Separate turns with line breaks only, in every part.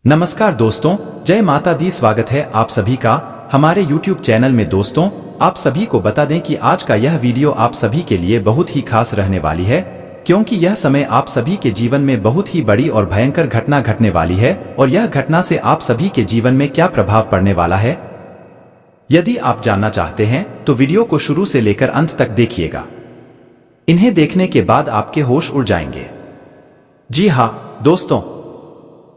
नमस्कार दोस्तों, जय माता दी। स्वागत है आप सभी का हमारे YouTube चैनल में। दोस्तों, आप सभी को बता दें कि आज का यह वीडियो आप सभी के लिए बहुत ही खास रहने वाली है, क्योंकि यह समय आप सभी के जीवन में बहुत ही बड़ी और भयंकर घटना घटने वाली है। और यह घटना से आप सभी के जीवन में क्या प्रभाव पड़ने वाला है, यदि आप जानना चाहते हैं तो वीडियो को शुरू से लेकर अंत तक देखिएगा। इन्हें देखने के बाद आपके होश उड़ जाएंगे। जी हाँ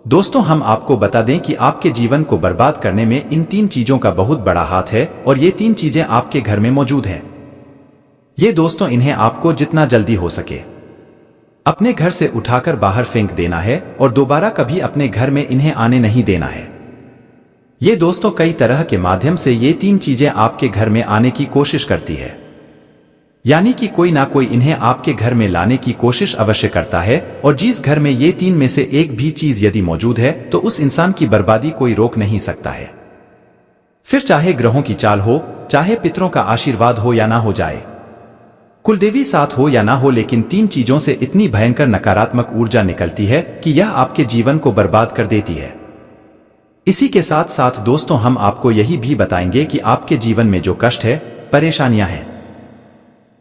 दोस्तों, हम आपको बता दें कि आपके जीवन को बर्बाद करने में इन तीन चीजों का बहुत बड़ा हाथ है, और ये तीन चीजें आपके घर में मौजूद हैं। ये दोस्तों, इन्हें आपको जितना जल्दी हो सके अपने घर से उठाकर बाहर फेंक देना है और दोबारा कभी अपने घर में इन्हें आने नहीं देना है। ये दोस्तों, कई तरह के माध्यम से ये तीन चीजें आपके घर में आने की कोशिश करती है, यानी कि कोई ना कोई इन्हें आपके घर में लाने की कोशिश अवश्य करता है। और जिस घर में ये तीन में से एक भी चीज यदि मौजूद है तो उस इंसान की बर्बादी कोई रोक नहीं सकता है। फिर चाहे ग्रहों की चाल हो, चाहे पितरों का आशीर्वाद हो या ना हो जाए, कुलदेवी साथ हो या ना हो, लेकिन तीन चीजों से इतनी भयंकर नकारात्मक ऊर्जा निकलती है कि यह आपके जीवन को बर्बाद कर देती है। इसी के साथ साथ दोस्तों, हम आपको यही भी बताएंगे कि आपके जीवन में जो कष्ट है, परेशानियां हैं,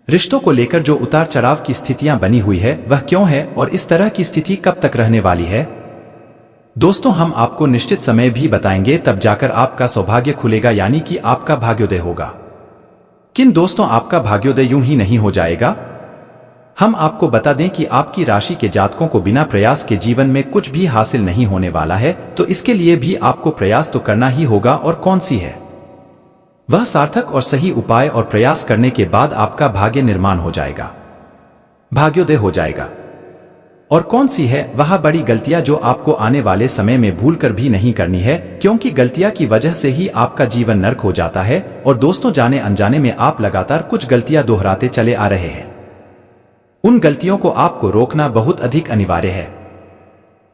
रिश्तों को लेकर जो उतार चढ़ाव की स्थितियां बनी हुई है, वह क्यों है और इस तरह की स्थिति कब तक रहने वाली है। दोस्तों, हम आपको निश्चित समय भी बताएंगे, तब जाकर आपका सौभाग्य खुलेगा, यानी कि आपका भाग्योदय होगा। किन दोस्तों, आपका भाग्योदय यूं ही नहीं हो जाएगा। हम आपको बता दें कि आपकी राशि के जातकों को बिना प्रयास के जीवन में कुछ भी हासिल नहीं होने वाला है, तो इसके लिए भी आपको प्रयास तो करना ही होगा। और कौन सी है वह सार्थक और सही उपाय, और प्रयास करने के बाद आपका भाग्य निर्माण हो जाएगा, भाग्योदय हो जाएगा। और कौन सी है वह बड़ी गलतियां जो आपको आने वाले समय में भूलकर भी नहीं करनी है, क्योंकि गलतियां की वजह से ही आपका जीवन नर्क हो जाता है। और दोस्तों, जाने अनजाने में आप लगातार कुछ गलतियां दोहराते चले आ रहे हैं। उन गलतियों को आपको रोकना बहुत अधिक अनिवार्य है,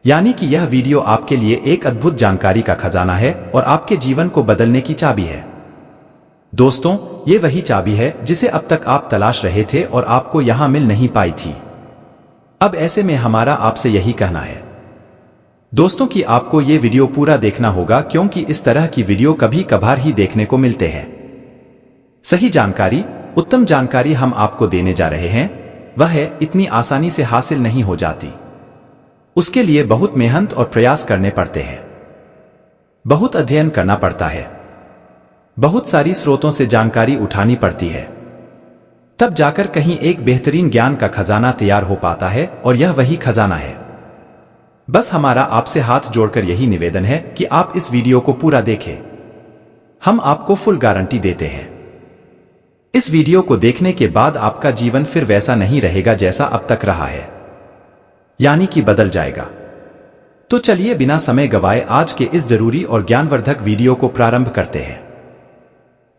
यानी कि यह वीडियो आपके लिए एक अद्भुत जानकारी का खजाना है और आपके जीवन को बदलने की चाबी है। दोस्तों, ये वही चाबी है जिसे अब तक आप तलाश रहे थे और आपको यहां मिल नहीं पाई थी। अब ऐसे में हमारा आपसे यही कहना है दोस्तों कि आपको ये वीडियो पूरा देखना होगा, क्योंकि इस तरह की वीडियो कभी कभार ही देखने को मिलते हैं। सही जानकारी, उत्तम जानकारी हम आपको देने जा रहे हैं, वह इतनी आसानी से हासिल नहीं हो जाती। उसके लिए बहुत मेहनत और प्रयास करने पड़ते हैं, बहुत अध्ययन करना पड़ता है, बहुत सारी स्रोतों से जानकारी उठानी पड़ती है, तब जाकर कहीं एक बेहतरीन ज्ञान का खजाना तैयार हो पाता है। और यह वही खजाना है। बस हमारा आपसे हाथ जोड़कर यही निवेदन है कि आप इस वीडियो को पूरा देखें। हम आपको फुल गारंटी देते हैं, इस वीडियो को देखने के बाद आपका जीवन फिर वैसा नहीं रहेगा जैसा अब तक रहा है, यानी कि बदल जाएगा। तो चलिए बिना समय गवाए आज के इस जरूरी और ज्ञानवर्धक वीडियो को प्रारंभ करते हैं।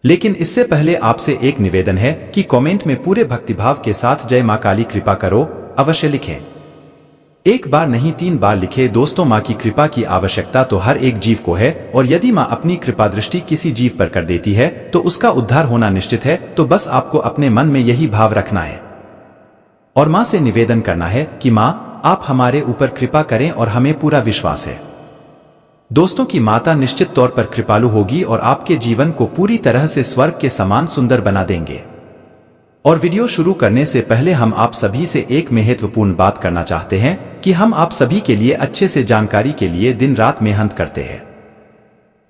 लेकिन इससे पहले आपसे एक निवेदन है कि कमेंट में पूरे भक्तिभाव के साथ जय मां काली कृपा करो अवश्य लिखें। एक बार नहीं 3 बार लिखें। दोस्तों, मां की कृपा की आवश्यकता तो हर एक जीव को है, और यदि मां अपनी कृपा दृष्टि किसी जीव पर कर देती है तो उसका उद्धार होना निश्चित है। तो बस आपको अपने मन में यही भाव रखना है और मां से निवेदन करना है कि मां, आप हमारे ऊपर कृपा करें, और हमें पूरा विश्वास है दोस्तों कि माता निश्चित तौर पर कृपालु होगी और आपके जीवन को पूरी तरह से स्वर्ग के समान सुंदर बना देंगे। और वीडियो शुरू करने से पहले हम आप सभी से एक महत्वपूर्ण बात करना चाहते हैं कि हम आप सभी के लिए अच्छे से जानकारी के लिए दिन रात मेहनत करते हैं।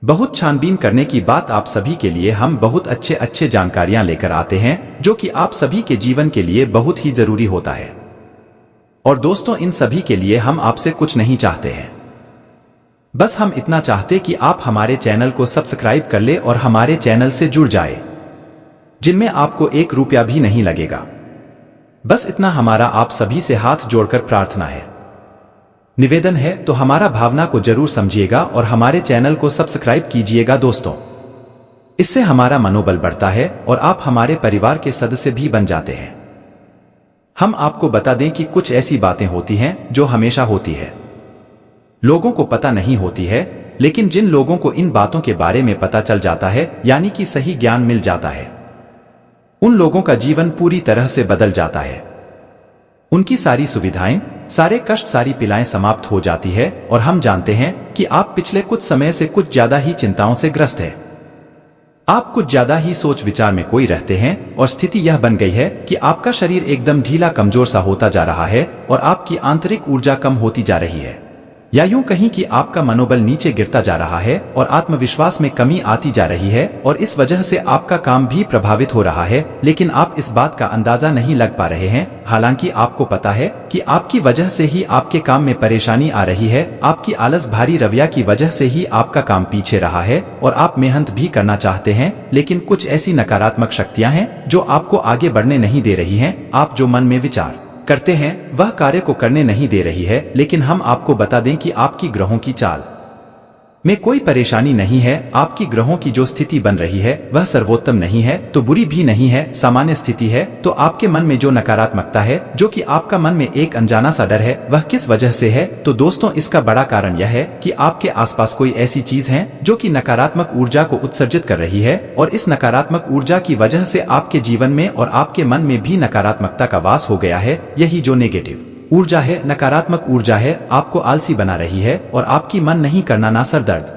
बहुत छानबीन करने की बात, आप सभी के लिए हम बहुत अच्छे जानकारियां लेकर आते हैं, जो कि आप सभी के जीवन के लिए बहुत ही जरूरी होता है। और दोस्तों, इन सभी के लिए हम आपसे कुछ नहीं चाहते हैं, बस हम इतना चाहते कि आप हमारे चैनल को सब्सक्राइब कर ले और हमारे चैनल से जुड़ जाए, जिनमें आपको 1 रुपया भी नहीं लगेगा। बस इतना हमारा आप सभी से हाथ जोड़कर प्रार्थना है, निवेदन है। तो हमारा भावना को जरूर समझिएगा और हमारे चैनल को सब्सक्राइब कीजिएगा दोस्तों। इससे हमारा मनोबल बढ़ता है और आप हमारे परिवार के सदस्य भी बन जाते हैं। हम आपको बता दें कि कुछ ऐसी बातें होती हैं जो हमेशा होती है, लोगों को पता नहीं होती है, लेकिन जिन लोगों को इन बातों के बारे में पता चल जाता है, यानी कि सही ज्ञान मिल जाता है, उन लोगों का जीवन पूरी तरह से बदल जाता है। उनकी सारी सुविधाएं, सारे कष्ट सारी पीड़ाएं समाप्त हो जाती है और हम जानते हैं कि आप पिछले कुछ समय से कुछ ज्यादा ही चिंताओं से ग्रस्त है। आप कुछ ज्यादा ही सोच विचार में कोई रहते हैं और स्थिति यह बन गई है कि आपका शरीर एकदम ढीला कमजोर सा होता जा रहा है और आपकी आंतरिक ऊर्जा कम होती जा रही है, या यूं कहीं कि आपका मनोबल नीचे गिरता जा रहा है और आत्मविश्वास में कमी आती जा रही है और इस वजह से आपका काम भी प्रभावित हो रहा है, लेकिन आप इस बात का अंदाजा नहीं लग पा रहे हैं। हालांकि आपको पता है कि आपकी वजह से ही आपके काम में परेशानी आ रही है, आपकी आलस भारी रवैया की वजह से ही आपका काम पीछे रहा है और आप मेहनत भी करना चाहते हैं, लेकिन कुछ ऐसी नकारात्मक शक्तियां हैं जो आपको आगे बढ़ने नहीं दे रही हैं। आप जो मन में विचार करते हैं वह कार्य को करने नहीं दे रही है। लेकिन हम आपको बता दें कि आपकी ग्रहों की चाल में कोई परेशानी नहीं है। आपकी ग्रहों की जो स्थिति बन रही है वह सर्वोत्तम नहीं है तो बुरी भी नहीं है, सामान्य स्थिति है। तो आपके मन में जो नकारात्मकता है, जो कि आपका मन में एक अनजाना सा डर है, वह किस वजह से है? तो दोस्तों, इसका बड़ा कारण यह है कि आपके आसपास कोई ऐसी चीज है जो कि नकारात्मक ऊर्जा को उत्सर्जित कर रही है और इस नकारात्मक ऊर्जा की वजह से आपके जीवन में और आपके मन में भी नकारात्मकता का वास हो गया है। यही जो नेगेटिव ऊर्जा है, नकारात्मक ऊर्जा है, आपको आलसी बना रही है और आपकी मन नहीं करना ना सर दर्द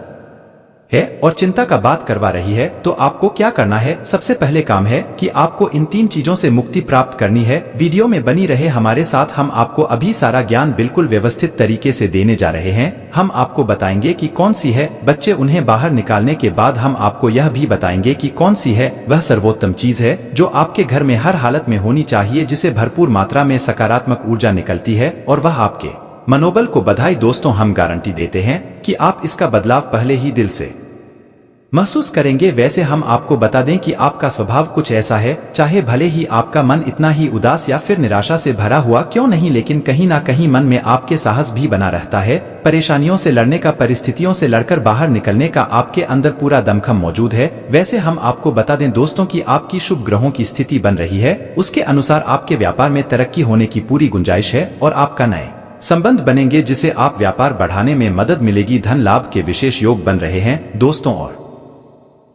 है और चिंता का बात करवा रही है। तो आपको क्या करना है? सबसे पहले काम है कि आपको इन 3 चीजों से मुक्ति प्राप्त करनी है। वीडियो में बनी रहे हमारे साथ, हम आपको अभी सारा ज्ञान बिल्कुल व्यवस्थित तरीके से देने जा रहे हैं। हम आपको बताएंगे कि कौन सी है बच्चे, उन्हें बाहर निकालने के बाद हम आपको यह भी बताएंगे कि कौन सी है वह सर्वोत्तम चीज है जो आपके घर में हर हालत में होनी चाहिए, जिसे भरपूर मात्रा में सकारात्मक ऊर्जा निकलती है और वह आपके मनोबल को बधाई। दोस्तों, हम गारंटी देते हैं कि आप इसका बदलाव पहले ही दिल से महसूस करेंगे। वैसे हम आपको बता दें कि आपका स्वभाव कुछ ऐसा है, चाहे भले ही आपका मन इतना ही उदास या फिर निराशा से भरा हुआ क्यों नहीं, लेकिन कहीं ना कहीं मन में आपके साहस भी बना रहता है। परेशानियों से लड़ने का, परिस्थितियों से लड़कर बाहर निकलने का आपके अंदर पूरा दमखम मौजूद है। वैसे हम आपको बता दें दोस्तों कि आपकी शुभ ग्रहों की स्थिति बन रही है, उसके अनुसार आपके व्यापार में तरक्की होने की पूरी गुंजाइश है और आपका नए संबंध बनेंगे जिससे आप व्यापार बढ़ाने में मदद मिलेगी। धन लाभ के विशेष योग बन रहे हैं दोस्तों और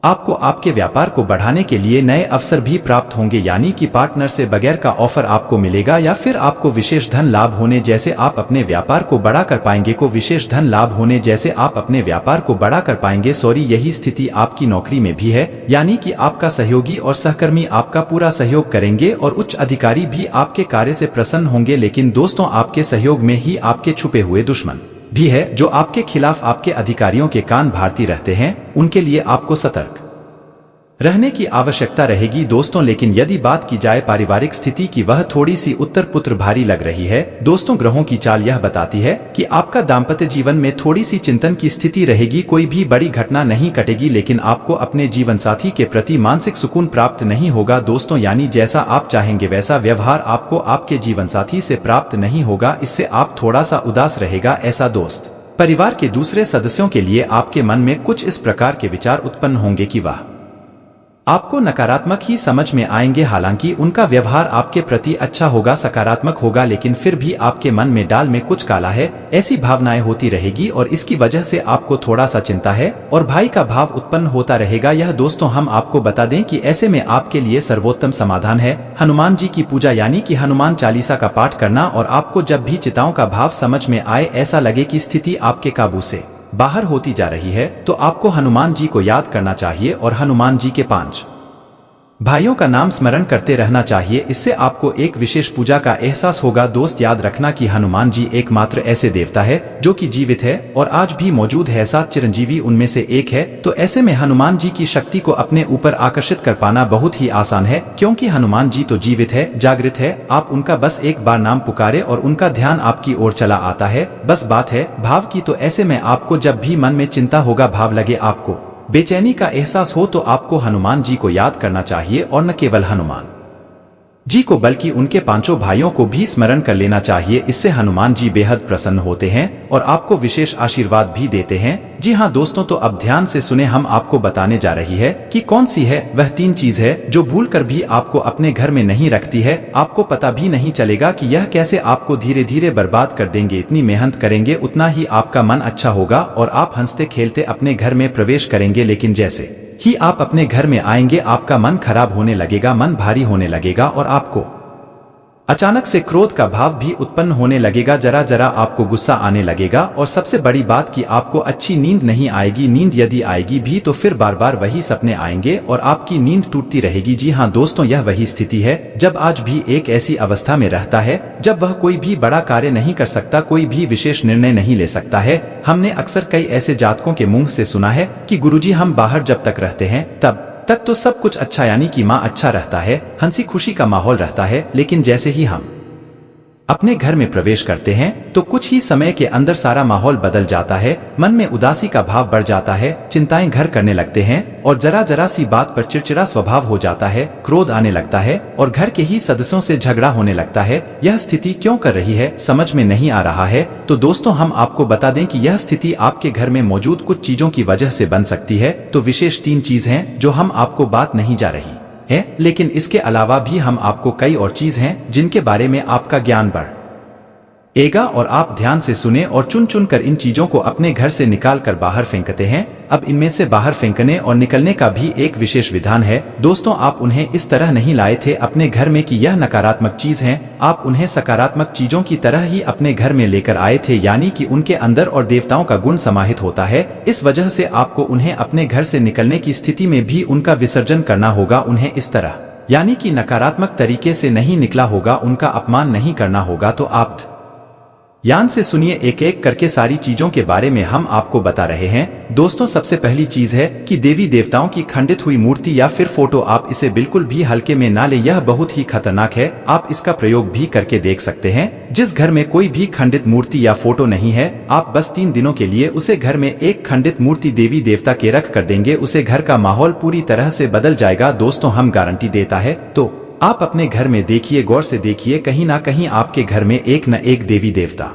आपको आपके व्यापार को बढ़ाने के लिए नए अवसर भी प्राप्त होंगे, यानी कि पार्टनर से बगैर का ऑफर आपको मिलेगा या फिर आपको विशेष धन लाभ होने जैसे आप अपने व्यापार को बड़ा कर पाएंगे। विशेष धन लाभ होने जैसे आप अपने व्यापार को बड़ा कर पाएंगे। यही स्थिति आपकी नौकरी में भी है, यानी कि आपका सहयोगी और सहकर्मी आपका पूरा सहयोग करेंगे और उच्च अधिकारी भी आपके कार्य से प्रसन्न होंगे। लेकिन दोस्तों, आपके सहयोग में ही आपके छुपे हुए दुश्मन भी है जो आपके खिलाफ आपके अधिकारियों के कान भारती रहते हैं। उनके लिए आपको सतर्क रहने की आवश्यकता रहेगी दोस्तों। लेकिन यदि बात की जाए पारिवारिक स्थिति की, वह थोड़ी सी उत्तर पुत्र भारी लग रही है दोस्तों। ग्रहों की चाल यह बताती है कि आपका दाम्पत्य जीवन में थोड़ी सी चिंतन की स्थिति रहेगी। कोई भी बड़ी घटना नहीं घटेगी, लेकिन आपको अपने जीवन साथी के प्रति मानसिक सुकून प्राप्त नहीं होगा दोस्तों। यानी जैसा आप चाहेंगे वैसा व्यवहार आपको आपके जीवन साथी से प्राप्त नहीं होगा। इससे आप थोड़ा सा उदास रहेगा। ऐसा दोस्त परिवार के दूसरे सदस्यों के लिए आपके मन में कुछ इस प्रकार के विचार उत्पन्न होंगे कि वह आपको नकारात्मक ही समझ में आएंगे। हालांकि उनका व्यवहार आपके प्रति अच्छा होगा, सकारात्मक होगा, लेकिन फिर भी आपके मन में डाल में कुछ काला है, ऐसी भावनाएं होती रहेगी और इसकी वजह से आपको थोड़ा सा चिंता है और भय का भाव उत्पन्न होता रहेगा। यह दोस्तों हम आपको बता दें कि ऐसे में आपके लिए सर्वोत्तम समाधान है हनुमान जी की पूजा, यानी कि हनुमान चालीसा का पाठ करना। और आपको जब भी चिंताओं का भाव समझ में आए, ऐसा लगे कि स्थिति आपके काबू से बाहर होती जा रही है, तो आपको हनुमान जी को याद करना चाहिए और हनुमान जी के 5 भाइयों का नाम स्मरण करते रहना चाहिए। इससे आपको एक विशेष पूजा का एहसास होगा। दोस्त, याद रखना कि हनुमान जी एकमात्र ऐसे देवता है जो कि जीवित है और आज भी मौजूद है, 7 चिरंजीवी उनमें से एक है। तो ऐसे में हनुमान जी की शक्ति को अपने ऊपर आकर्षित कर पाना बहुत ही आसान है, क्योंकि हनुमान जी तो जीवित है, जागृत है। आप उनका बस एक बार नाम पुकारे और उनका ध्यान आपकी ओर चला आता है। बस बात है भाव की। तो ऐसे में आपको जब भी मन में चिंता होगा, भाव लगे, आपको बेचैनी का एहसास हो, तो आपको हनुमान जी को याद करना चाहिए और न केवल हनुमान जी को बल्कि उनके 5 भाइयों को भी स्मरण कर लेना चाहिए। इससे हनुमान जी बेहद प्रसन्न होते हैं और आपको विशेष आशीर्वाद भी देते हैं। जी हाँ दोस्तों, तो अब ध्यान से सुने, हम आपको बताने जा रही है कि कौन सी है वह 3 चीज है जो भूलकर भी आपको अपने घर में नहीं रखती है। आपको पता भी नहीं चलेगा कि यह कैसे आपको धीरे धीरे बर्बाद कर देंगे। इतनी मेहनत करेंगे उतना ही आपका मन अच्छा होगा और आप हंसते खेलते अपने घर में प्रवेश करेंगे। लेकिन जैसे ही आप अपने घर में आएंगे, आपका मन खराब होने लगेगा, मन भारी होने लगेगा और आपको अचानक से क्रोध का भाव भी उत्पन्न होने लगेगा, जरा जरा आपको गुस्सा आने लगेगा और सबसे बड़ी बात कि आपको अच्छी नींद नहीं आएगी। नींद यदि आएगी भी तो फिर बार बार वही सपने आएंगे और आपकी नींद टूटती रहेगी। जी हाँ दोस्तों, यह वही स्थिति है जब आज भी एक ऐसी अवस्था में रहता है जब वह कोई भी बड़ा कार्य नहीं कर सकता, कोई भी विशेष निर्णय नहीं ले सकता है। हमने अक्सर कई ऐसे जातकों के मुंह से सुना है कि गुरुजी हम बाहर जब तक रहते हैं तब तक तो सब कुछ अच्छा, यानी कि माँ अच्छा रहता है, हंसी खुशी का माहौल रहता है, लेकिन जैसे ही हम अपने घर में प्रवेश करते हैं तो कुछ ही समय के अंदर सारा माहौल बदल जाता है। मन में उदासी का भाव बढ़ जाता है, चिंताएं घर करने लगते हैं और जरा जरा सी बात पर चिड़चिड़ा स्वभाव हो जाता है, क्रोध आने लगता है और घर के ही सदस्यों से झगड़ा होने लगता है। यह स्थिति क्यों कर रही है समझ में नहीं आ रहा है। तो दोस्तों हम आपको बता दें कि यह स्थिति आपके घर में मौजूद कुछ चीजों की वजह से बन सकती है। तो विशेष 3 चीज हैं जो हम आपको बात नहीं जा रही है, लेकिन इसके अलावा भी हम आपको कई और चीज हैं जिनके बारे में आपका ज्ञान बढ़ेगा और आप ध्यान से सुने और चुन चुन कर इन चीजों को अपने घर से निकाल कर बाहर फेंकते हैं। अब इनमें से बाहर फेंकने और निकलने का भी एक विशेष विधान है। दोस्तों आप उन्हें इस तरह नहीं लाए थे अपने घर में कि यह नकारात्मक चीज है, आप उन्हें सकारात्मक चीजों की तरह ही अपने घर में लेकर आए थे, यानी कि उनके अंदर और देवताओं का गुण समाहित होता है। इस वजह से आपको उन्हें अपने घर से निकलने की स्थिति में भी उनका विसर्जन करना होगा। उन्हें इस तरह यानी कि नकारात्मक तरीके से नहीं निकला होगा, उनका अपमान नहीं करना होगा। तो आप ध्यान से सुनिए, एक एक करके सारी चीजों के बारे में हम आपको बता रहे हैं। दोस्तों सबसे पहली चीज है कि देवी देवताओं की खंडित हुई मूर्ति या फिर फोटो, आप इसे बिल्कुल भी हल्के में ना ले, यह बहुत ही खतरनाक है। आप इसका प्रयोग भी करके देख सकते हैं। जिस घर में कोई भी खंडित मूर्ति या फोटो नहीं है, आप बस 3 दिनों के लिए उसे घर में एक खंडित मूर्ति देवी देवता के रख कर देंगे, उसे घर का माहौल पूरी तरह से बदल जाएगा। दोस्तों हम गारंटी देता है। तो आप अपने घर में देखिए, गौर से देखिए, कहीं ना कहीं आपके घर में एक न एक देवी देवता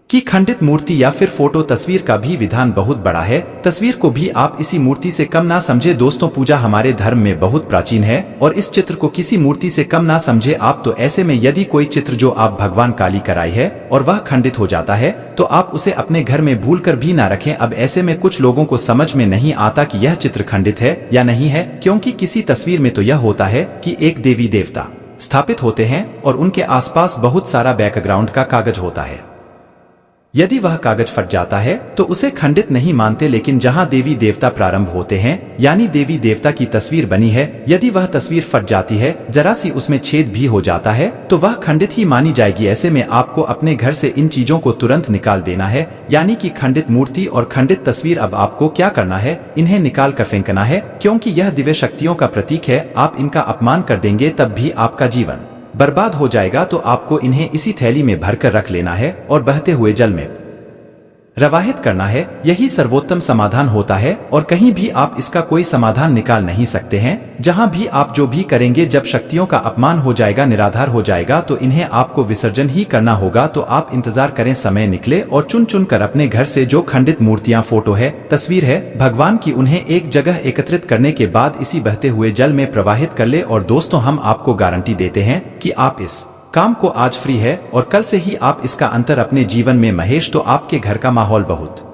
की खंडित मूर्ति या फिर फोटो तस्वीर का भी विधान बहुत बड़ा है। तस्वीर को भी आप इसी मूर्ति से कम ना समझे। दोस्तों पूजा हमारे धर्म में बहुत प्राचीन है और इस चित्र को किसी मूर्ति से कम ना समझे आप। तो ऐसे में यदि कोई चित्र जो आप भगवान काली कराई है और वह खंडित हो जाता है तो आप उसे अपने घर में भूल कर भी ना रखें। अब ऐसे में कुछ लोगों को समझ में नहीं आता कि यह चित्र खंडित है या नहीं है, क्योंकि किसी तस्वीर में तो यह होता है कि एक देवी देवता स्थापित होते हैं और उनके आसपास बहुत सारा बैकग्राउंड का कागज होता है। यदि वह कागज फट जाता है तो उसे खंडित नहीं मानते, लेकिन जहां देवी देवता प्रारंभ होते हैं यानी देवी देवता की तस्वीर बनी है, यदि वह तस्वीर फट जाती है, जरा सी उसमें छेद भी हो जाता है तो वह खंडित ही मानी जाएगी। ऐसे में आपको अपने घर से इन चीजों को तुरंत निकाल देना है, यानी कि खंडित मूर्ति और खंडित तस्वीर। अब आपको क्या करना है, इन्हें निकाल कर फेंकना है, क्योंकि यह दिव्य शक्तियों का प्रतीक है। आप इनका अपमान कर देंगे तब भी आपका जीवन बर्बाद हो जाएगा। तो आपको इन्हें इसी थैली में भरकर रख लेना है और बहते हुए जल में प्रवाहित करना है। यही सर्वोत्तम समाधान होता है और कहीं भी आप इसका कोई समाधान निकाल नहीं सकते हैं। जहां भी आप जो भी करेंगे, जब शक्तियों का अपमान हो जाएगा, निराधार हो जाएगा, तो इन्हें आपको विसर्जन ही करना होगा। तो आप इंतजार करें, समय निकले और चुन चुन कर अपने घर से जो खंडित मूर्तियां, फोटो है, तस्वीर है भगवान की, उन्हें एक जगह एकत्रित करने के बाद इसी बहते हुए जल में प्रवाहित कर ले। और दोस्तों हम आपको गारंटी देते हैं कि आप इस काम को आज फ्री है और कल से ही आप इसका अंतर अपने जीवन में महेश, तो आपके घर का माहौल बहुत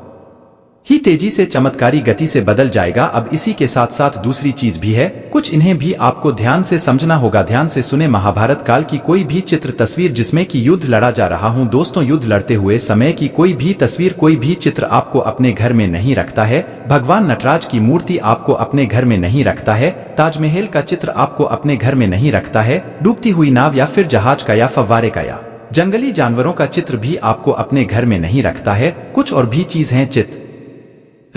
ही तेजी से चमत्कारी गति से बदल जाएगा। अब इसी के साथ साथ दूसरी चीज भी है, कुछ इन्हें भी आपको ध्यान से समझना होगा। ध्यान से सुने, महाभारत काल की कोई भी चित्र, तस्वीर जिसमें कि युद्ध लड़ा जा रहा हूं, दोस्तों युद्ध लड़ते हुए समय की कोई भी तस्वीर, कोई भी चित्र आपको अपने घर में नहीं रखता है। भगवान नटराज की मूर्ति आपको अपने घर में नहीं रखता है। ताजमहल का चित्र आपको अपने घर में नहीं रखता है। डूबती हुई नाव या फिर जहाज का या फव्वारे का या जंगली जानवरों का चित्र भी आपको अपने घर में नहीं रखता है। कुछ और भी चीज है चित्र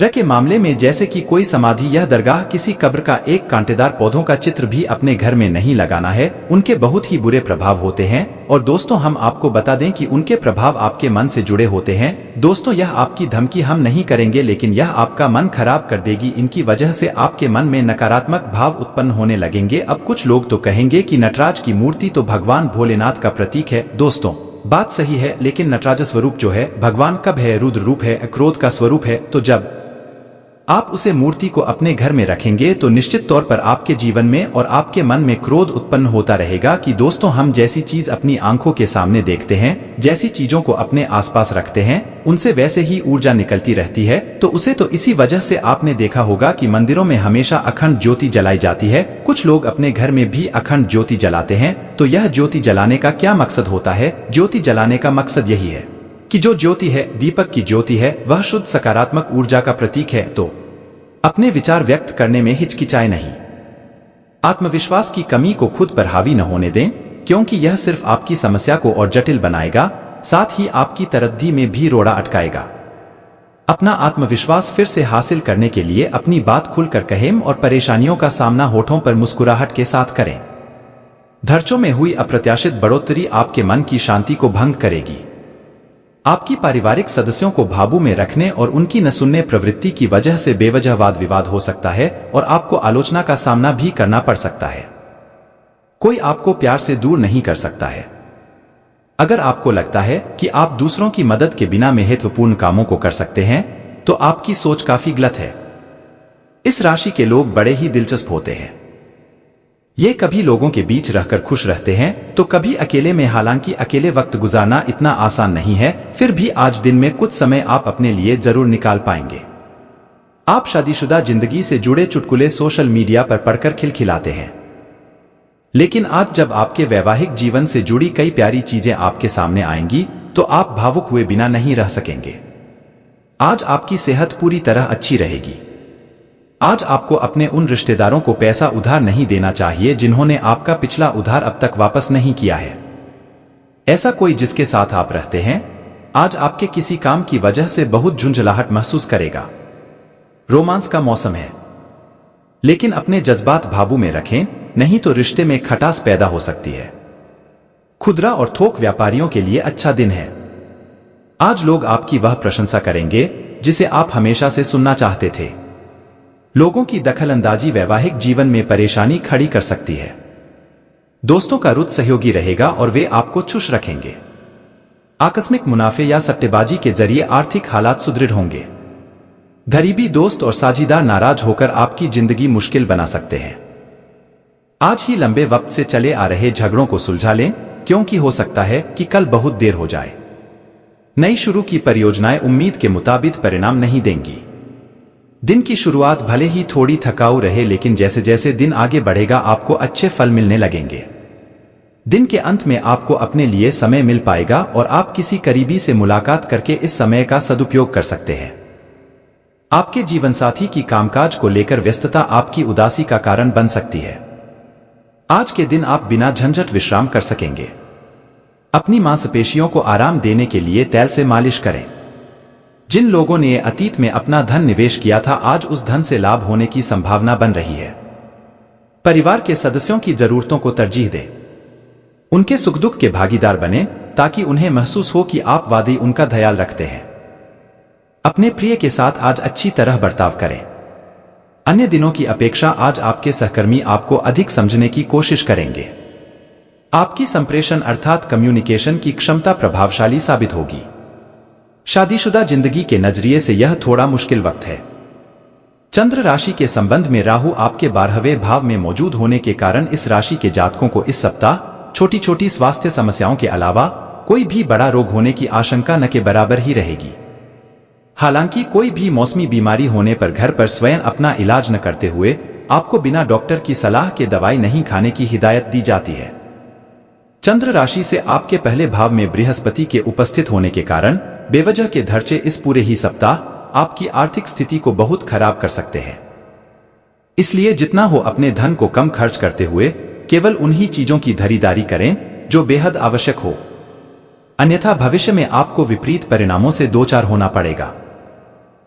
के मामले में, जैसे कि कोई समाधि या दरगाह, किसी कब्र का एक कांटेदार पौधों का चित्र भी अपने घर में नहीं लगाना है। उनके बहुत ही बुरे प्रभाव होते हैं और दोस्तों हम आपको बता दें कि उनके प्रभाव आपके मन से जुड़े होते हैं। दोस्तों यह आपकी धमकी हम नहीं करेंगे, लेकिन यह आपका मन खराब कर देगी। इनकी वजह से आपके मन में नकारात्मक भाव उत्पन्न होने लगेंगे। अब कुछ लोग तो कहेंगे कि नटराज की मूर्ति तो भगवान भोलेनाथ का प्रतीक है। दोस्तों बात सही है, लेकिन नटराज स्वरूप जो है भगवान कब है, रुद्र रूप है, क्रोध का स्वरूप है। तो जब आप उसे मूर्ति को अपने घर में रखेंगे तो निश्चित तौर पर आपके जीवन में और आपके मन में क्रोध उत्पन्न होता रहेगा कि दोस्तों हम जैसी चीज अपनी आंखों के सामने देखते हैं, जैसी चीजों को अपने आसपास रखते हैं, उनसे वैसे ही ऊर्जा निकलती रहती है। तो उसे तो इसी वजह से आपने देखा होगा कि मंदिरों में हमेशा अखंड ज्योति जलाई जाती है। कुछ लोग अपने घर में भी अखंड ज्योति जलाते हैं। तो यह ज्योति जलाने का क्या मकसद होता है? ज्योति जलाने का मकसद यही है कि जो ज्योति है, दीपक की ज्योति है, वह शुद्ध सकारात्मक ऊर्जा का प्रतीक है। तो अपने विचार व्यक्त करने में हिचकिचाए नहीं। आत्मविश्वास की कमी को खुद पर हावी न होने दें, क्योंकि यह सिर्फ आपकी समस्या को और जटिल बनाएगा, साथ ही आपकी तरक्की में भी रोड़ा अटकाएगा। अपना आत्मविश्वास फिर से हासिल करने के लिए अपनी बात खुलकर कहें और परेशानियों का सामना होठों पर मुस्कुराहट के साथ करें। खर्चों में हुई अप्रत्याशित बढ़ोतरी आपके मन की शांति को भंग करेगी। आपकी पारिवारिक सदस्यों को काबू में रखने और उनकी न सुनने प्रवृत्ति की वजह से बेवजह वाद विवाद हो सकता है और आपको आलोचना का सामना भी करना पड़ सकता है। कोई आपको प्यार से दूर नहीं कर सकता है। अगर आपको लगता है कि आप दूसरों की मदद के बिना महत्वपूर्ण कामों को कर सकते हैं, तो आपकी सोच काफी गलत है। इस राशि के लोग बड़े ही दिलचस्प होते हैं। ये कभी लोगों के बीच रहकर खुश रहते हैं तो कभी अकेले में। हालांकि अकेले वक्त गुजारना इतना आसान नहीं है, फिर भी आज दिन में कुछ समय आप अपने लिए जरूर निकाल पाएंगे। आप शादीशुदा जिंदगी से जुड़े चुटकुले सोशल मीडिया पर पढ़कर खिलखिलाते हैं, लेकिन आज जब आपके वैवाहिक जीवन से जुड़ी कई प्यारी चीजें आपके सामने आएंगी तो आप भावुक हुए बिना नहीं रह सकेंगे। आज आपकी सेहत पूरी तरह अच्छी रहेगी। आज आपको अपने उन रिश्तेदारों को पैसा उधार नहीं देना चाहिए जिन्होंने आपका पिछला उधार अब तक वापस नहीं किया है। ऐसा कोई जिसके साथ आप रहते हैं आज आपके किसी काम की वजह से बहुत झुंझलाहट महसूस करेगा। रोमांस का मौसम है, लेकिन अपने जज्बात काबू में रखें, नहीं तो रिश्ते में खटास पैदा हो सकती है। खुदरा और थोक व्यापारियों के लिए अच्छा दिन है। आज लोग आपकी वह प्रशंसा करेंगे जिसे आप हमेशा से सुनना चाहते थे। लोगों की दखलंदाजी वैवाहिक जीवन में परेशानी खड़ी कर सकती है। दोस्तों का रुत सहयोगी रहेगा और वे आपको खुश रखेंगे। आकस्मिक मुनाफे या सट्टेबाजी के जरिए आर्थिक हालात सुदृढ़ होंगे। गरीबी दोस्त और साझीदार नाराज होकर आपकी जिंदगी मुश्किल बना सकते हैं। आज ही लंबे वक्त से चले आ रहे झगड़ों को सुलझा लें, क्योंकि हो सकता है कि कल बहुत देर हो जाए। नई शुरू की परियोजनाएं उम्मीद के मुताबिक परिणाम नहीं देंगी। दिन की शुरुआत भले ही थोड़ी थकाऊ रहे, लेकिन जैसे जैसे दिन आगे बढ़ेगा आपको अच्छे फल मिलने लगेंगे। दिन के अंत में आपको अपने लिए समय मिल पाएगा और आप किसी करीबी से मुलाकात करके इस समय का सदुपयोग कर सकते हैं। आपके जीवनसाथी की कामकाज को लेकर व्यस्तता आपकी उदासी का कारण बन सकती है। आज के दिन आप बिना झंझट विश्राम कर सकेंगे। अपनी मांसपेशियों को आराम देने के लिए तेल से मालिश करें। जिन लोगों ने अतीत में अपना धन निवेश किया था, आज उस धन से लाभ होने की संभावना बन रही है। परिवार के सदस्यों की जरूरतों को तरजीह दें। उनके सुख दुख के भागीदार बने ताकि उन्हें महसूस हो कि आप वाकई उनका ख्याल रखते हैं। अपने प्रिय के साथ आज अच्छी तरह बर्ताव करें। अन्य दिनों की अपेक्षा आज आपके सहकर्मी आपको अधिक समझने की कोशिश करेंगे। आपकी संप्रेषण अर्थात कम्युनिकेशन की क्षमता प्रभावशाली साबित होगी। शादीशुदा जिंदगी के नजरिए से यह थोड़ा मुश्किल वक्त है। चंद्र राशि के संबंध में राहु आपके 12वें भाव में मौजूद होने के कारण इस राशि के जातकों को इस सप्ताह छोटी छोटी स्वास्थ्य समस्याओं के अलावा कोई भी बड़ा रोग होने की आशंका न के बराबर ही रहेगी। हालांकि कोई भी मौसमी बीमारी होने पर घर पर स्वयं अपना इलाज न करते हुए आपको बिना डॉक्टर की सलाह के दवाई नहीं खाने की हिदायत दी जाती है। चंद्र राशि से आपके पहले भाव में बृहस्पति के उपस्थित होने के कारण बेवजह के खर्चे इस पूरे ही सप्ताह आपकी आर्थिक स्थिति को बहुत खराब कर सकते हैं। इसलिए जितना हो अपने धन को कम खर्च करते हुए केवल उन्हीं चीजों की खरीदारी करें जो बेहद आवश्यक हो, अन्यथा भविष्य में आपको विपरीत परिणामों से दो चार होना पड़ेगा।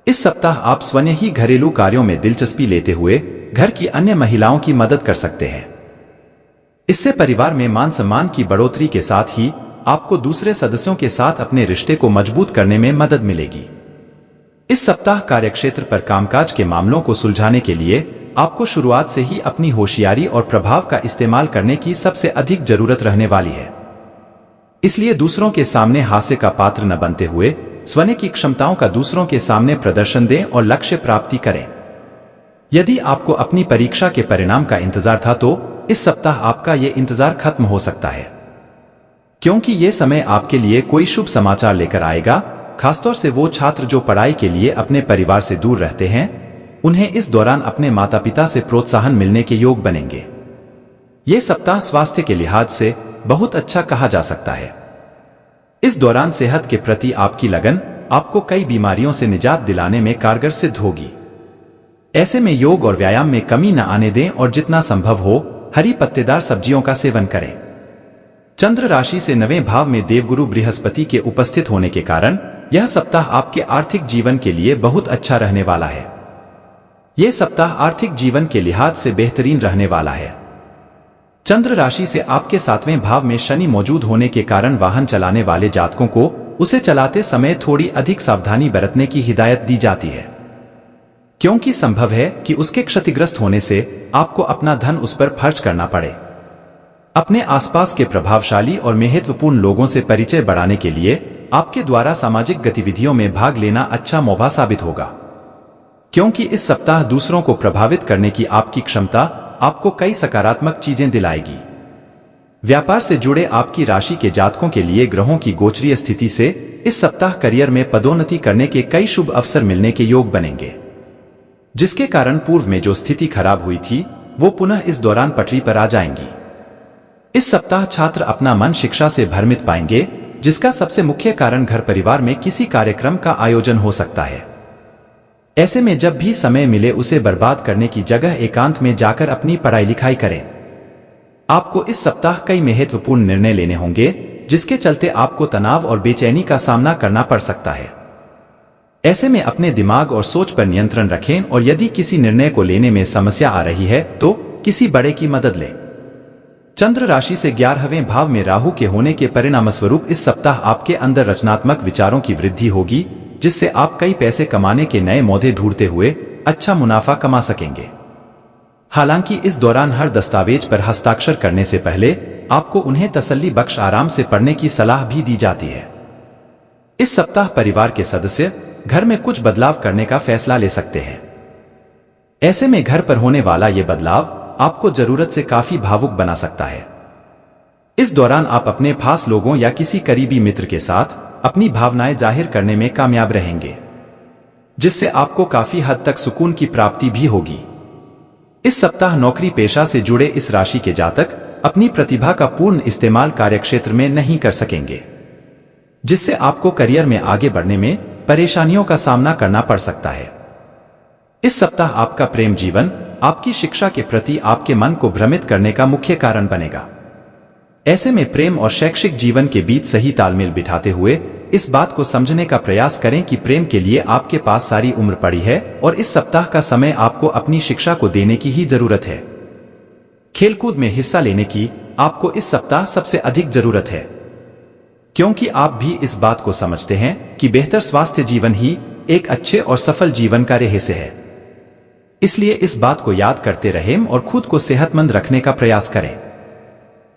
इस सप्ताह आप स्वयं ही घरेलू कार्यों में दिलचस्पी लेते हुए घर की अन्य महिलाओं की मदद कर सकते हैं। इससे परिवार में मान सम्मान की बढ़ोतरी के साथ ही आपको दूसरे सदस्यों के साथ अपने रिश्ते को मजबूत करने में मदद मिलेगी। इस सप्ताह कार्यक्षेत्र पर कामकाज के मामलों को सुलझाने के लिए आपको शुरुआत से ही अपनी होशियारी और प्रभाव का इस्तेमाल करने की सबसे अधिक जरूरत रहने वाली है। इसलिए दूसरों के सामने हास्य का पात्र न बनते हुए स्वयं की क्षमताओं का दूसरों के सामने प्रदर्शन दें और लक्ष्य प्राप्ति करें। यदि आपको अपनी परीक्षा के परिणाम का इंतजार था तो इस सप्ताह आपका ये इंतजार खत्म हो सकता है, क्योंकि ये समय आपके लिए कोई शुभ समाचार लेकर आएगा। खासतौर से वो छात्र जो पढ़ाई के लिए अपने परिवार से दूर रहते हैं, उन्हें इस दौरान अपने माता पिता से प्रोत्साहन मिलने के योग बनेंगे। ये सप्ताह स्वास्थ्य के लिहाज से बहुत अच्छा कहा जा सकता है। इस दौरान सेहत के प्रति आपकी लगन आपको कई बीमारियों से निजात दिलाने में कारगर सिद्ध होगी। ऐसे में योग और व्यायाम में कमी न आने दें और जितना संभव हो हरी पत्तेदार सब्जियों का सेवन करें। चंद्र राशि से 9वें भाव में देवगुरु बृहस्पति के उपस्थित होने के कारण यह सप्ताह आपके आर्थिक जीवन के लिए बहुत अच्छा रहने वाला है। यह सप्ताह आर्थिक जीवन के लिहाज से बेहतरीन रहने वाला है। चंद्र राशि से आपके 7वें भाव में शनि मौजूद होने के कारण वाहन चलाने वाले जातकों को उसे चलाते समय थोड़ी अधिक सावधानी बरतने की हिदायत दी जाती है, क्योंकि संभव है कि उसके क्षतिग्रस्त होने से आपको अपना धन उस पर खर्च करना पड़े। अपने आसपास के प्रभावशाली और महत्वपूर्ण लोगों से परिचय बढ़ाने के लिए आपके द्वारा सामाजिक गतिविधियों में भाग लेना अच्छा मौका साबित होगा, क्योंकि इस सप्ताह दूसरों को प्रभावित करने की आपकी क्षमता आपको कई सकारात्मक चीजें दिलाएगी। व्यापार से जुड़े आपकी राशि के जातकों के लिए ग्रहों की गोचरीय स्थिति से इस सप्ताह करियर में पदोन्नति करने के कई शुभ अवसर मिलने के योग बनेंगे, जिसके कारण पूर्व में जो स्थिति खराब हुई थी वो पुनः इस दौरान पटरी पर आ जाएंगी। इस सप्ताह छात्र अपना मन शिक्षा से भ्रमित पाएंगे, जिसका सबसे मुख्य कारण घर परिवार में किसी कार्यक्रम का आयोजन हो सकता है। ऐसे में जब भी समय मिले उसे बर्बाद करने की जगह एकांत में जाकर अपनी पढ़ाई लिखाई करें। आपको इस सप्ताह कई महत्वपूर्ण निर्णय लेने होंगे, जिसके चलते आपको तनाव और बेचैनी का सामना करना पड़ सकता है। ऐसे में अपने दिमाग और सोच पर नियंत्रण रखें और यदि किसी निर्णय को लेने में समस्या आ रही है तो किसी बड़े की मदद लें। चंद्र राशि से 11वें भाव में राहु के होने के परिणामस्वरूप इस सप्ताह आपके अंदर रचनात्मक विचारों की वृद्धि होगी, जिससे आप कई पैसे कमाने के नए मौके ढूंढते हुए अच्छा मुनाफा कमा सकेंगे। हालांकि इस दौरान हर दस्तावेज पर हस्ताक्षर करने से पहले आपको उन्हें तसल्ली बख्श आराम से पढ़ने की सलाह भी दी जाती है। इस सप्ताह परिवार के सदस्य घर में कुछ बदलाव करने का फैसला ले सकते हैं। ऐसे में घर पर होने वाला ये बदलाव आपको जरूरत से काफी भावुक बना सकता है। इस दौरान आप अपने खास लोगों या किसी करीबी मित्र के साथ अपनी भावनाएं जाहिर करने में कामयाब रहेंगे, जिससे आपको काफी हद तक सुकून की प्राप्ति भी होगी। इस सप्ताह नौकरी पेशा से जुड़े इस राशि के जातक अपनी प्रतिभा का पूर्ण इस्तेमाल कार्यक्षेत्र में नहीं कर सकेंगे, जिससे आपको करियर में आगे बढ़ने में परेशानियों का सामना करना पड़ सकता है। इस सप्ताह आपका प्रेम जीवन आपकी शिक्षा के प्रति आपके मन को भ्रमित करने का मुख्य कारण बनेगा। ऐसे में प्रेम और शैक्षिक जीवन के बीच सही तालमेल बिठाते हुए इस बात को समझने का प्रयास करें कि प्रेम के लिए आपके पास सारी उम्र पड़ी है और इस सप्ताह का समय आपको अपनी शिक्षा को देने की ही जरूरत है। खेलकूद में हिस्सा लेने की आपको इस सप्ताह सबसे अधिक जरूरत है, क्योंकि आप भी इस बात को समझते हैं कि बेहतर स्वास्थ्य जीवन ही एक अच्छे और सफल जीवन का रहस्य है। इसलिए इस बात को याद करते रहें और खुद को सेहतमंद रखने का प्रयास करें।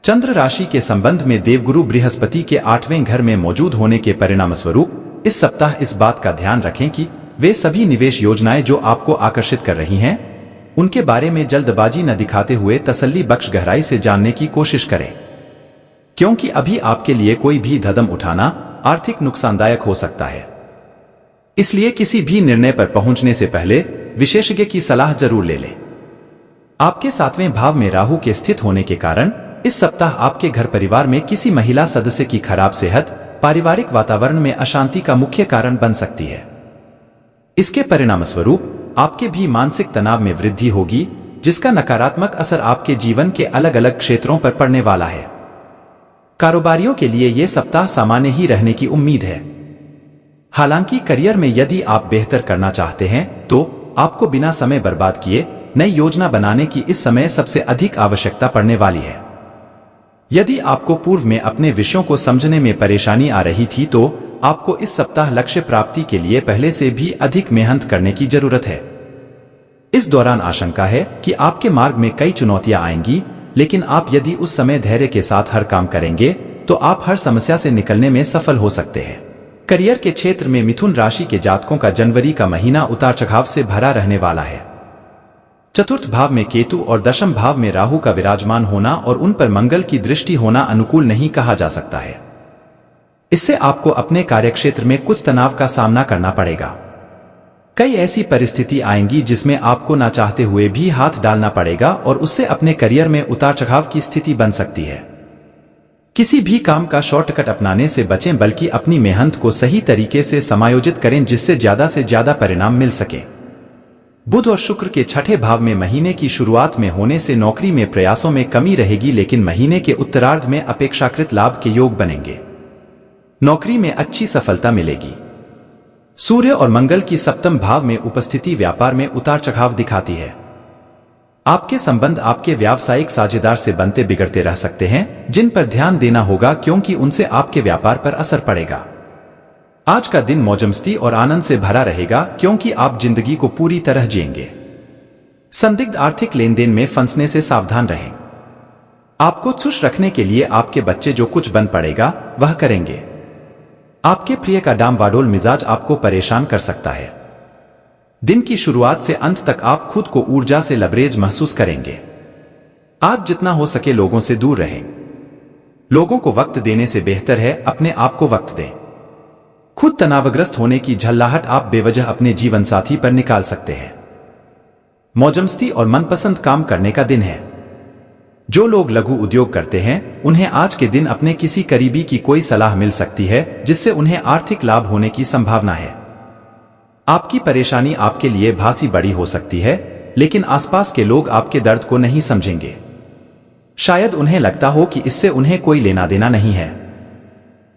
चंद्र राशि के संबंध में देवगुरु बृहस्पति के 8वें घर में मौजूद होने के परिणामस्वरूप इस सप्ताह इस बात का ध्यान रखें कि वे सभी निवेश योजनाएं जो आपको आकर्षित कर रही हैं, उनके बारे में जल्दबाजी न दिखाते हुए तसल्ली बख्श गहराई से जानने की कोशिश करें, क्योंकि अभी आपके लिए कोई भी कदम उठाना आर्थिक नुकसानदायक हो सकता है। इसलिए किसी भी निर्णय पर पहुंचने से पहले विशेषज्ञ की सलाह जरूर ले लें। आपके 7वें भाव में राहु के स्थित होने के कारण इस सप्ताह आपके घर परिवार में किसी महिला सदस्य की खराब सेहत पारिवारिक वातावरण में अशांति का मुख्य कारण बन सकती है। इसके परिणामस्वरूप आपके भी मानसिक तनाव में वृद्धि होगी, जिसका नकारात्मक असर आपके जीवन के अलग अलग क्षेत्रों पर पड़ने वाला है। कारोबारियों के लिए यह सप्ताह सामान्य ही रहने की उम्मीद है। हालांकि करियर में यदि आप बेहतर करना चाहते हैं तो आपको बिना समय बर्बाद किए नई योजना बनाने की इस समय सबसे अधिक आवश्यकता पड़ने वाली है। यदि आपको पूर्व में अपने विषयों को समझने में परेशानी आ रही थी तो आपको इस सप्ताह लक्ष्य प्राप्ति के लिए पहले से भी अधिक मेहनत करने की जरूरत है। इस दौरान आशंका है कि आपके मार्ग में कई चुनौतियां आएंगी, लेकिन आप यदि उस समय धैर्य के साथ हर काम करेंगे तो आप हर समस्या से निकलने में सफल हो सकते हैं। करियर के क्षेत्र में मिथुन राशि के जातकों का जनवरी का महीना उतार चढ़ाव से भरा रहने वाला है। चतुर्थ भाव में केतु और दशम भाव में राहु का विराजमान होना और उन पर मंगल की दृष्टि होना अनुकूल नहीं कहा जा सकता है। इससे आपको अपने कार्यक्षेत्र में कुछ तनाव का सामना करना पड़ेगा। कई ऐसी परिस्थिति आएंगी जिसमें आपको ना चाहते हुए भी हाथ डालना पड़ेगा और उससे अपने करियर में उतार चढ़ाव की स्थिति बन सकती है। किसी भी काम का शॉर्टकट अपनाने से बचें, बल्कि अपनी मेहनत को सही तरीके से समायोजित करें जिससे ज्यादा से ज्यादा परिणाम मिल सके। बुध और शुक्र के छठे भाव में महीने की शुरुआत में होने से नौकरी में प्रयासों में कमी रहेगी, लेकिन महीने के उत्तरार्ध में अपेक्षाकृत लाभ के योग बनेंगे। नौकरी में अच्छी सफलता मिलेगी। सूर्य और मंगल की सप्तम भाव में उपस्थिति व्यापार में उतार चढ़ाव दिखाती है। आपके संबंध आपके व्यावसायिक साझेदार से बनते बिगड़ते रह सकते हैं, जिन पर ध्यान देना होगा क्योंकि उनसे आपके व्यापार पर असर पड़ेगा। आज का दिन मौजमस्ती और आनंद से भरा रहेगा क्योंकि आप जिंदगी को पूरी तरह जिएंगे। संदिग्ध आर्थिक लेन देन में फंसने से सावधान रहें। आपको खुश रखने के लिए आपके बच्चे जो कुछ बन पड़ेगा वह करेंगे। आपके प्रिय का डामाडोल मिजाज आपको परेशान कर सकता है। दिन की शुरुआत से अंत तक आप खुद को ऊर्जा से लबरेज महसूस करेंगे। आज जितना हो सके लोगों से दूर रहें। लोगों को वक्त देने से बेहतर है अपने आप को वक्त दें। खुद तनावग्रस्त होने की झल्लाहट आप बेवजह अपने जीवन साथी पर निकाल सकते हैं। मौजमस्ती और मनपसंद काम करने का दिन है। जो लोग लघु उद्योग करते हैं उन्हें आज के दिन अपने किसी करीबी की कोई सलाह मिल सकती है जिससे उन्हें आर्थिक लाभ होने की संभावना है। आपकी परेशानी आपके लिए भासी बड़ी हो सकती है, लेकिन आसपास के लोग आपके दर्द को नहीं समझेंगे। शायद उन्हें लगता हो कि इससे उन्हें कोई लेना देना नहीं है।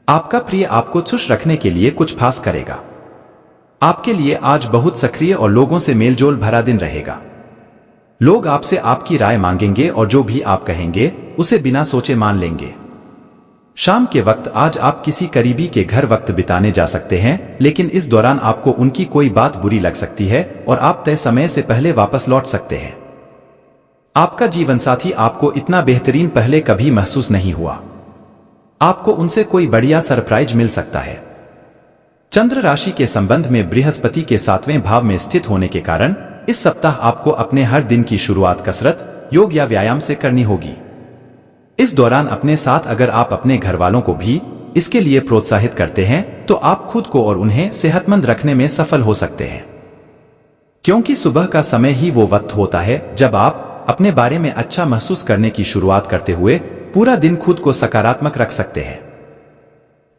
आपका प्रिय आपको खुश रखने के लिए कुछ खास करेगा। आपके लिए आज बहुत सक्रिय और लोगों से मेलजोल भरा दिन रहेगा। लोग आपसे आपकी राय मांगेंगे और जो भी आप कहेंगे उसे बिना सोचे मान लेंगे। शाम के वक्त आज आप किसी करीबी के घर वक्त बिताने जा सकते हैं, लेकिन इस दौरान आपको उनकी कोई बात बुरी लग सकती है और आप तय समय से पहले वापस लौट सकते हैं। आपका जीवनसाथी आपको इतना बेहतरीन पहले कभी महसूस नहीं हुआ। आपको उनसे कोई बढ़िया सरप्राइज मिल सकता है। चंद्र राशि के संबंध में बृहस्पति के 7वें भाव में स्थित होने के कारण इस सप्ताह आपको अपने हर दिन की शुरुआत कसरत, योग या व्यायाम से करनी होगी। इस दौरान अपने साथ अगर आप अपने घर वालों को भी इसके लिए प्रोत्साहित करते हैं तो आप खुद को और उन्हें सेहतमंद रखने में सफल हो सकते हैं, क्योंकि सुबह का समय ही वो वक्त होता है जब आप अपने बारे में अच्छा महसूस करने की शुरुआत करते हुए पूरा दिन खुद को सकारात्मक रख सकते हैं।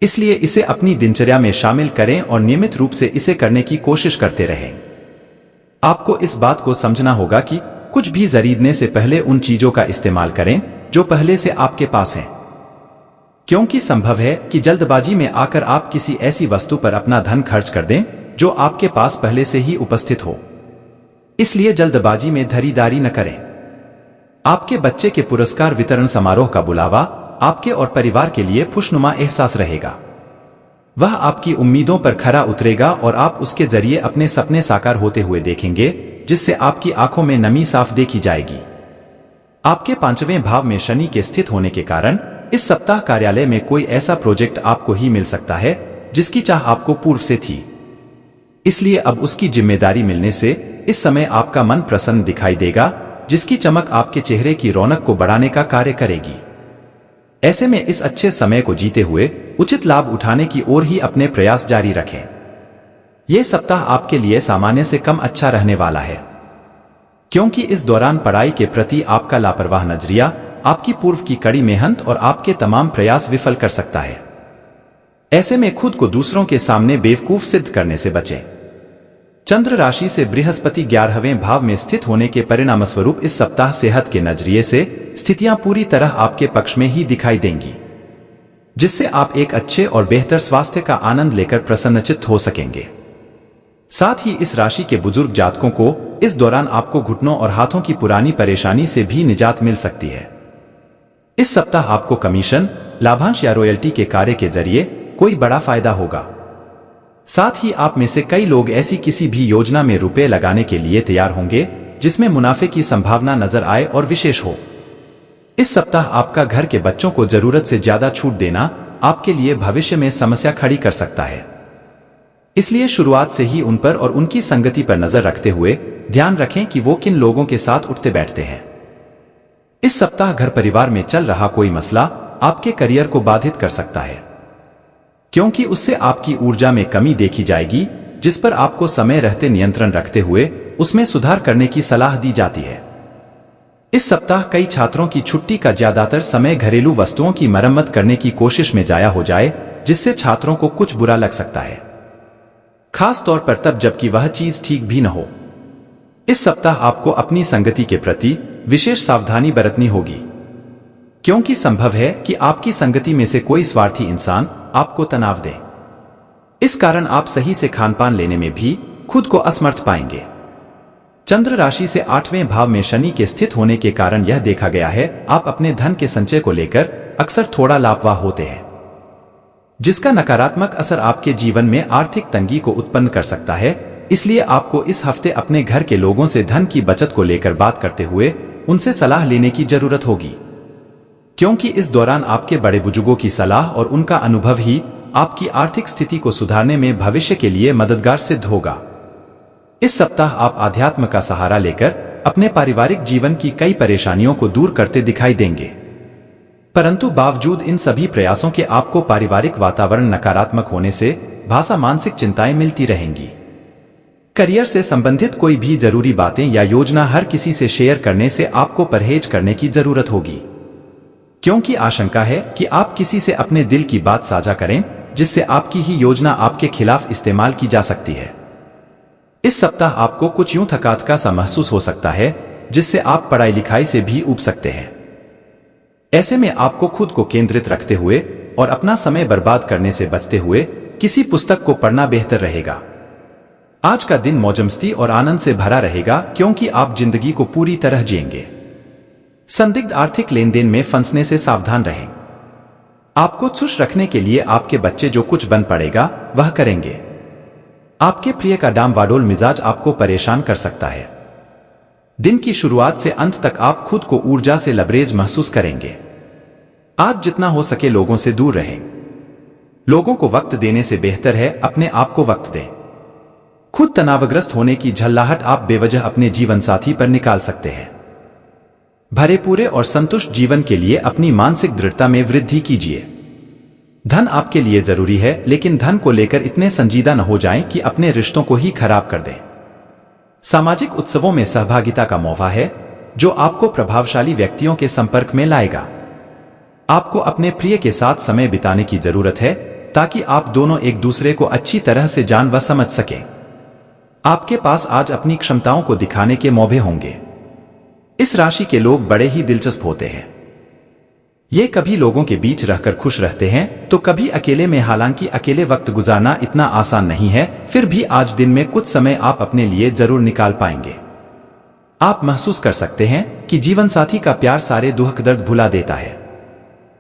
इसलिए इसे अपनी दिनचर्या में शामिल करें और नियमित रूप से इसे करने की कोशिश करते रहें। आपको इस बात को समझना होगा कि कुछ भी खरीदने से पहले उन चीजों का इस्तेमाल करें जो पहले से आपके पास हैं, क्योंकि संभव है कि जल्दबाजी में आकर आप किसी ऐसी वस्तु पर अपना धन खर्च कर दें जो आपके पास पहले से ही उपस्थित हो। इसलिए जल्दबाजी में खरीदारी न करें। आपके बच्चे के पुरस्कार वितरण समारोह का बुलावा आपके और परिवार के लिए खुशनुमा एहसास रहेगा। वह आपकी उम्मीदों पर खरा उतरेगा और आप उसके जरिए अपने सपने साकार होते हुए देखेंगे, जिससे आपकी आंखों में नमी साफ देखी जाएगी। आपके 5वें भाव में शनि के स्थित होने के कारण इस सप्ताह कार्यालय में कोई ऐसा प्रोजेक्ट आपको ही मिल सकता है जिसकी चाह आपको पूर्व से थी। इसलिए अब उसकी जिम्मेदारी मिलने से इस समय आपका मन प्रसन्न दिखाई देगा, जिसकी चमक आपके चेहरे की रौनक को बढ़ाने का कार्य करेगी। ऐसे में इस अच्छे समय को जीते हुए उचित लाभ उठाने की ओर ही अपने प्रयास जारी रखें। यह सप्ताह आपके लिए सामान्य से कम अच्छा रहने वाला है, क्योंकि इस दौरान पढ़ाई के प्रति आपका लापरवाह नजरिया आपकी पूर्व की कड़ी मेहनत और आपके तमाम प्रयास विफल कर सकता है। ऐसे में खुद को दूसरों के सामने बेवकूफ सिद्ध करने से बचें। चंद्र राशि से बृहस्पति 11वें भाव में स्थित होने के परिणामस्वरूप इस सप्ताह सेहत के नजरिए से स्थितियां पूरी तरह आपके पक्ष में ही दिखाई देंगी, जिससे आप एक अच्छे और बेहतर स्वास्थ्य का आनंद लेकर प्रसन्नचित्त हो सकेंगे। साथ ही इस राशि के बुजुर्ग जातकों को इस दौरान आपको घुटनों और हाथों की पुरानी परेशानी से भी निजात मिल सकती है। इस सप्ताह आपको कमीशन, लाभांश या रॉयल्टी के कार्य के जरिए कोई बड़ा फायदा होगा। साथ ही आप में से कई लोग ऐसी किसी भी योजना में रुपए लगाने के लिए तैयार होंगे जिसमें मुनाफे की संभावना नजर आए और विशेष हो। इस सप्ताह आपका घर के बच्चों को जरूरत से ज्यादा छूट देना आपके लिए भविष्य में समस्या खड़ी कर सकता है। इसलिए शुरुआत से ही उन पर और उनकी संगति पर नजर रखते हुए ध्यान रखें कि वो किन लोगों के साथ उठते बैठते हैं। इस सप्ताह घर परिवार में चल रहा कोई मसला आपके करियर को बाधित कर सकता है, क्योंकि उससे आपकी ऊर्जा में कमी देखी जाएगी, जिस पर आपको समय रहते नियंत्रण रखते हुए उसमें सुधार करने की सलाह दी जाती है। इस सप्ताह कई छात्रों की छुट्टी का ज्यादातर समय घरेलू वस्तुओं की मरम्मत करने की कोशिश में जाया हो जाए, जिससे छात्रों को कुछ बुरा लग सकता है, खास तौर पर तब जबकि वह चीज ठीक भी न हो। इस सप्ताह आपको अपनी संगति के प्रति विशेष सावधानी बरतनी होगी, क्योंकि संभव है कि आपकी संगति में से कोई स्वार्थी इंसान आपको तनाव दे। इस कारण आप सही से खानपान लेने में भी खुद को असमर्थ पाएंगे। चंद्र राशि से 8वें भाव में शनि के स्थित होने के कारण यह देखा गया है आप अपने धन के संचय को लेकर अक्सर थोड़ा लापरवाह होते हैं, जिसका नकारात्मक असर आपके जीवन में आर्थिक तंगी को उत्पन्न कर सकता है। इसलिए आपको इस हफ्ते अपने घर के लोगों से धन की बचत को लेकर बात करते हुए उनसे सलाह लेने की जरूरत होगी, क्योंकि इस दौरान आपके बड़े बुजुर्गों की सलाह और उनका अनुभव ही आपकी आर्थिक स्थिति को सुधारने में भविष्य के लिए मददगार सिद्ध होगा। इस सप्ताह आप आध्यात्म का सहारा लेकर अपने पारिवारिक जीवन की कई परेशानियों को दूर करते दिखाई देंगे, परंतु बावजूद इन सभी प्रयासों के आपको पारिवारिक वातावरण नकारात्मक होने से भासा मानसिक चिंताएं मिलती रहेंगी। करियर से संबंधित कोई भी जरूरी बातें या योजना हर किसी से शेयर करने से आपको परहेज करने की जरूरत होगी, क्योंकि आशंका है कि आप किसी से अपने दिल की बात साझा करें, जिससे आपकी ही योजना आपके खिलाफ इस्तेमाल की जा सकती है। इस सप्ताह आपको कुछ यूं थकावट सा महसूस हो सकता है, जिससे आप पढ़ाई लिखाई से भी ऊब सकते हैं। ऐसे में आपको खुद को केंद्रित रखते हुए और अपना समय बर्बाद करने से बचते हुए किसी पुस्तक को पढ़ना बेहतर रहेगा। आज का दिन मौजमस्ती और आनंद से भरा रहेगा, क्योंकि आप जिंदगी को पूरी तरह जिएंगे। संदिग्ध आर्थिक लेन देन में फंसने से सावधान रहें। आपको खुश रखने के लिए आपके बच्चे जो कुछ बन पड़ेगा वह करेंगे। आपके प्रिय का डामाडोल मिजाज आपको परेशान कर सकता है। दिन की शुरुआत से अंत तक आप खुद को ऊर्जा से लबरेज महसूस करेंगे। आज जितना हो सके लोगों से दूर रहें। लोगों को वक्त देने से बेहतर है अपने आप को वक्त दें। खुद तनावग्रस्त होने की झल्लाहट आप बेवजह अपने जीवन साथी पर निकाल सकते हैं। भरे पूरे और संतुष्ट जीवन के लिए अपनी मानसिक दृढ़ता में वृद्धि कीजिए। धन आपके लिए जरूरी है, लेकिन धन को लेकर इतने संजीदा न हो जाएं कि अपने रिश्तों को ही खराब कर दें। सामाजिक उत्सवों में सहभागिता का मौका है, जो आपको प्रभावशाली व्यक्तियों के संपर्क में लाएगा। आपको अपने प्रिय के साथ समय बिताने की जरूरत है, ताकि आप दोनों एक दूसरे को अच्छी तरह से जान व समझ सकें। आपके पास आज अपनी क्षमताओं को दिखाने के मौके होंगे। इस राशि के लोग बड़े ही दिलचस्प होते हैं। ये कभी लोगों के बीच रहकर खुश रहते हैं, तो कभी अकेले में। हालांकि अकेले वक्त गुजारना इतना आसान नहीं है, फिर भी आज दिन में कुछ समय आप अपने लिए जरूर निकाल पाएंगे। आप महसूस कर सकते हैं कि जीवन साथी का प्यार सारे दुख दर्द भुला देता है।